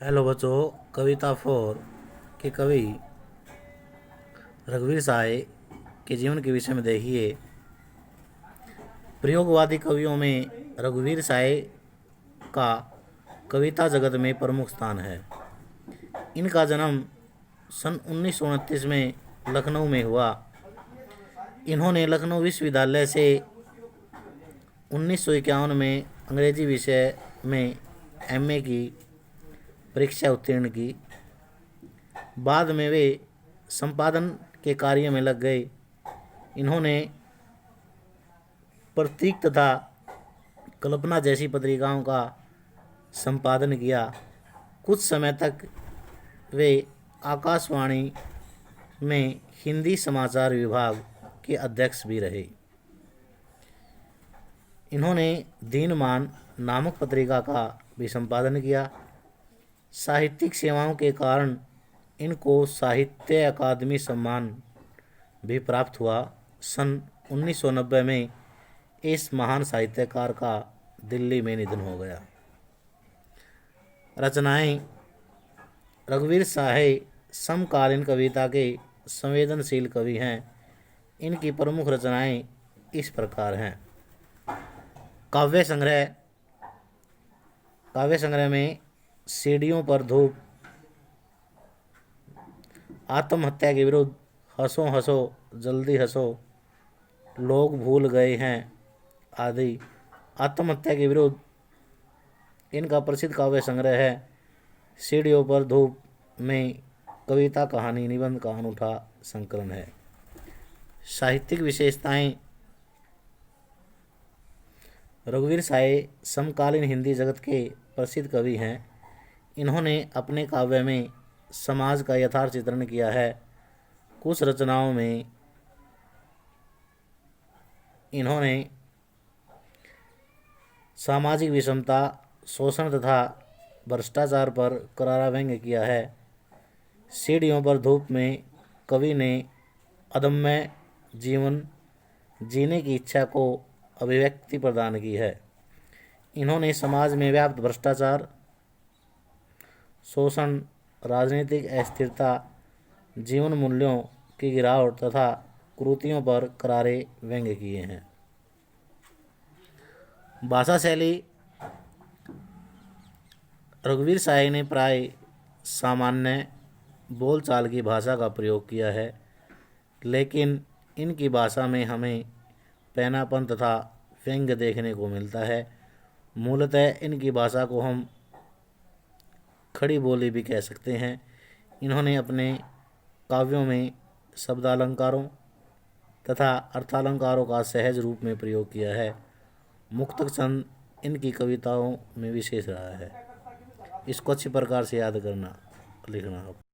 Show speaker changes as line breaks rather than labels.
Hello बच्चों, कविता four के कवि रघुवीर साय के जीवन के विषय में देखिए। प्रयोगवादी कवियों में रघुवीर साय का कविता जगत में प्रमुख स्थान है। इनका जन्म सन 1929 में लखनऊ में हुआ। इन्होंने लखनऊ विश्वविद्यालय से 1951 में अंग्रेजी विषय में एमए की परीक्षा उत्तीर्ण की। बाद में वे संपादन के कार्य में लग गए। इन्होंने प्रतीक तथा कल्पना जैसी पत्रिकाओं का संपादन किया। कुछ समय तक वे आकाशवाणी में हिंदी समाचार विभाग के अध्यक्ष भी रहे। इन्होंने दीनमान नामक पत्रिका का भी संपादन किया। साहित्यिक सेवाओं के कारण इनको साहित्य अकादमी सम्मान भी प्राप्त हुआ। सन 1990 में इस महान साहित्यकार का दिल्ली में निधन हो गया। रचनाएं। रघुवीर साय समकालीन कविता के संवेदनशील कवि हैं। इनकी प्रमुख रचनाएं इस प्रकार हैं। काव्य संग्रह में सीढ़ियों पर धूप, आत्महत्या के विरुद्ध हंसो हंसो जल्दी हंसो, लोग भूल गए हैं आदि। आत्महत्या के विरुद्ध इनका प्रसिद्ध काव्य संग्रह है। सीढ़ियों पर धूप में कविता, कहानी, निबंध का अनूठा संकलन है। साहित्यिक विशेषताएं। रघुवीर साय समकालीन हिंदी जगत के प्रसिद्ध कवि हैं। इन्होंने अपने काव्य में समाज का यथार्थ चित्रण किया है। कुछ रचनाओं में इन्होंने सामाजिक विषमता, शोषण तथा भ्रष्टाचार पर करारा व्यंग्य किया है। सीढ़ियों पर धूप में कवि ने अदम्य जीवन जीने की इच्छा को अभिव्यक्ति प्रदान की है। इन्होंने समाज में व्याप्त भ्रष्टाचार, शोषण, राजनीतिक अस्थिरता, जीवन मूल्यों की गिरावट तथा कुरीतियों पर करारे व्यंग्य किए हैं। भाषा शैली। रघुवीर साय ने प्राय सामान्य बोलचाल की भाषा का प्रयोग किया है, लेकिन इनकी भाषा में हमें पैनापन तथा व्यंग्य देखने को मिलता है। मूलतः इनकी भाषा को हम खड़ी बोली भी कह सकते हैं। इन्होंने अपने काव्यों में शब्दालंकारों तथा अर्थालंकारों का सहज रूप में प्रयोग किया है। मुक्तक छंद इनकी कविताओं में विशेष रहा है। इसको अच्छी प्रकार से याद करना, लिखना।